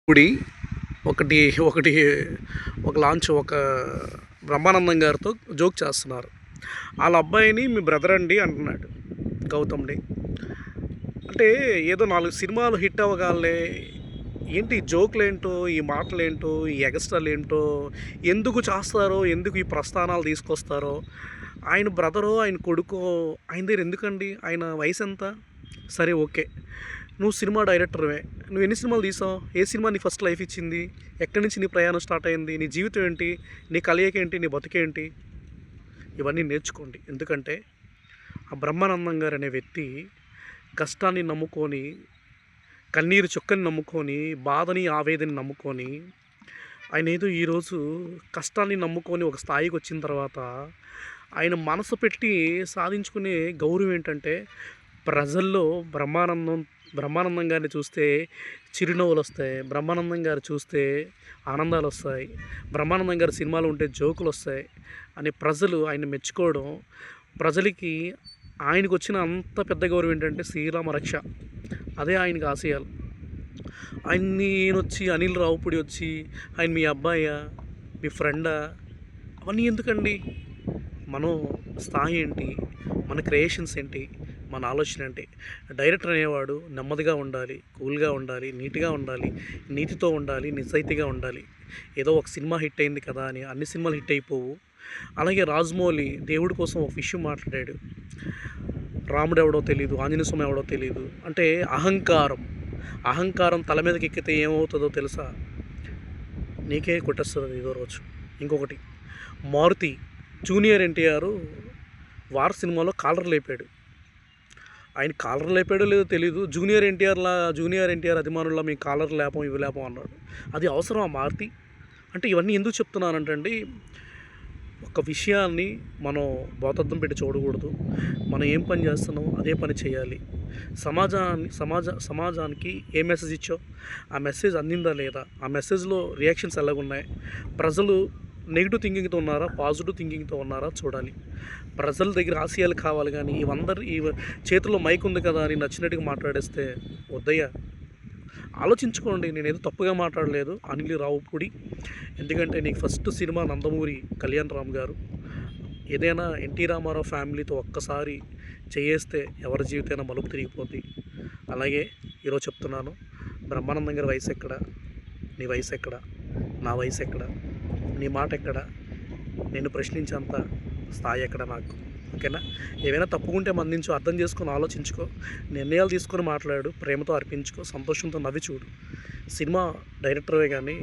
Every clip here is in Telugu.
గుడి ఒకటి ఒకటి ఒక లాంచ్ ఒక బ్రహ్మానందం గారితో జోక్ చేస్తున్నారు. వాళ్ళ అబ్బాయిని మీ బ్రదర్ అండి అంటున్నాడు గౌతమ్‌ని. అంటే ఏదో 4 సినిమాలు హిట్ అవ్వగాలనే ఏంటి ఈ జోకులేంటో, ఈ మాటలేంటో, ఈ ఎగస్ట్రాలేంటో, ఎందుకు చేస్తారో, ఎందుకు ఈ ప్రస్థానాలు తీసుకొస్తారో, ఆయన బ్రదరో, ఆయన కొడుకో ఆయన దగ్గర ఎందుకండి? ఆయన వయసెంత? సరే ఓకే. నువ్వు సినిమా డైరెక్టర్‌వే. నువ్వు ఎన్ని సినిమాలు తీసావు? ఏ సినిమా నీకు ఫస్ట్ లైఫ్ ఇచ్చింది? ఎక్కడి నుంచి నీ ప్రయాణం స్టార్ట్ అయింది? నీ జీవితం ఏంటి? నీ కలయిక ఏంటి? నీ బతుకేంటి? ఇవన్నీ నేర్చుకోండి. ఎందుకంటే ఆ బ్రహ్మానందం గారు అనే వ్యక్తి కష్టాన్ని నమ్ముకొని, కన్నీరు చుక్కని నమ్ముకొని, బాధని, ఆవేదనని నమ్ముకొని, ఆయన ఏదో ఈరోజు కష్టాన్ని నమ్ముకొని ఒక స్థాయికి వచ్చిన తర్వాత ఆయన మనసు పెట్టి సాధించుకునే గౌరవం ఏంటంటే ప్రజల్లో బ్రహ్మానందం గారిని చూస్తే చిరునవ్వులు వస్తాయి, బ్రహ్మానందం గారు చూస్తే ఆనందాలు వస్తాయి, బ్రహ్మానందం గారి సినిమాలు ఉంటే జోకులు వస్తాయి అని ప్రజలు ఆయన మెచ్చుకోవడం, ప్రజలకి ఆయనకు వచ్చిన అంత పెద్ద గౌరవం ఏంటంటే శ్రీరామ రక్ష. అదే ఆయనకి ఆశయాలు. ఆయన్ని ఈయనొచ్చి అనిల్ రావుపూడి వచ్చి ఆయన మీ అబ్బాయా, మీ ఫ్రెండా, అవన్నీ ఎందుకండి? మనం స్థాయి ఏంటి, మన క్రియేషన్స్ ఏంటి, మన ఆలోచన ఏంటి? డైరెక్టర్ అనేవాడు నెమ్మదిగా ఉండాలి, కూల్గా ఉండాలి, నీట్గా ఉండాలి, నీతితో ఉండాలి, నిజాయితీగా ఉండాలి. ఏదో ఒక సినిమా హిట్ అయింది కదా అని అన్ని సినిమాలు హిట్ అయిపోవు. అలాగే రాజమౌళి దేవుడి కోసం ఒక విషయం మాట్లాడాడు. రాముడు ఎవడో తెలియదు, ఆంజనేయ స్వామి ఎవడో తెలియదు అంటే అహంకారం తల మీదకి ఎక్కితే ఏమవుతుందో తెలుసా? నీకే కొట్టేస్తుంది ఏదో రోజు. ఇంకొకటి, మారుతి జూనియర్ ఎన్టీఆర్ వార్ సినిమాలో కాలర్ లేపాడు. ఆయన కాలర్ లేపాడో లేదో తెలీదు, జూనియర్ ఎన్టీఆర్ అభిమానుల్లో మేము కాలర్ లేపం ఇవి లేపం అన్నాడు. అది అవసరమా మారుతి? అంటే ఇవన్నీ ఎందుకు చెప్తున్నానంటే అండి, ఒక విషయాన్ని మనం భౌతద్దం పెట్టి చూడకూడదు. మనం ఏం పని చేస్తున్నామో అదే పని చేయాలి. సమాజానికి ఏ మెసేజ్ ఇచ్చావు, ఆ మెసేజ్ అందిందా లేదా, ఆ మెసేజ్లో రియాక్షన్స్ ఎలాగున్నాయి, ప్రజలు నెగిటివ్ థింకింగ్తో ఉన్నారా, పాజిటివ్ థింకింగ్తో ఉన్నారా చూడాలి. ప్రజల దగ్గర ఆశయాలు కావాలి, కానీ ఈ చేతిలో మైక్ ఉంది కదా అని నచ్చినట్టుగా మాట్లాడేస్తే వద్దయ్యా. ఆలోచించుకోండి. నేనేదో తప్పుగా మాట్లాడలేదు అనిల్ రావుపూడి. ఎందుకంటే నీకు ఫస్ట్ సినిమా నందమూరి కళ్యాణ్ రామ్ గారు. ఏదైనా ఎన్టీ రామారావు ఫ్యామిలీతో ఒక్కసారి చేయేస్తే ఎవరి జీవితమైనా మలుపు తిరిగిపోద్ది. అలాగే ఈరోజు చెప్తున్నాను, బ్రహ్మానందం గారి వయసు ఎక్కడ, నీ వయసు ఎక్కడ, నా వయసు ఎక్కడ, నీ మాట ఎక్కడ, నేను ప్రశ్నించేంత స్థాయి ఎక్కడ నాకు? ఓకేనా? ఏవైనా తప్పుకుంటే మందించు, అర్థం చేసుకొని ఆలోచించుకో, నిర్ణయాలు తీసుకొని మాట్లాడు, ప్రేమతో అర్పించుకో, సంతోషంతో నవ్వి చూడు. సినిమా డైరెక్టరే కానీ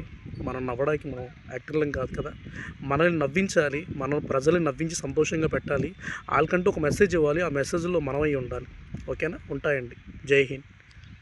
మనం నవ్వడానికి మనం యాక్టర్లం కాదు కదా. మనల్ని నవ్వించాలి, మనం ప్రజల్ని నవ్వించి సంతోషంగా పెట్టాలి. వాళ్ళకంటూ ఒక మెసేజ్ ఇవ్వాలి, ఆ మెసేజ్లో మనమై ఉండాలి. ఓకేనా? ఉంటాయండి. జై హింద్.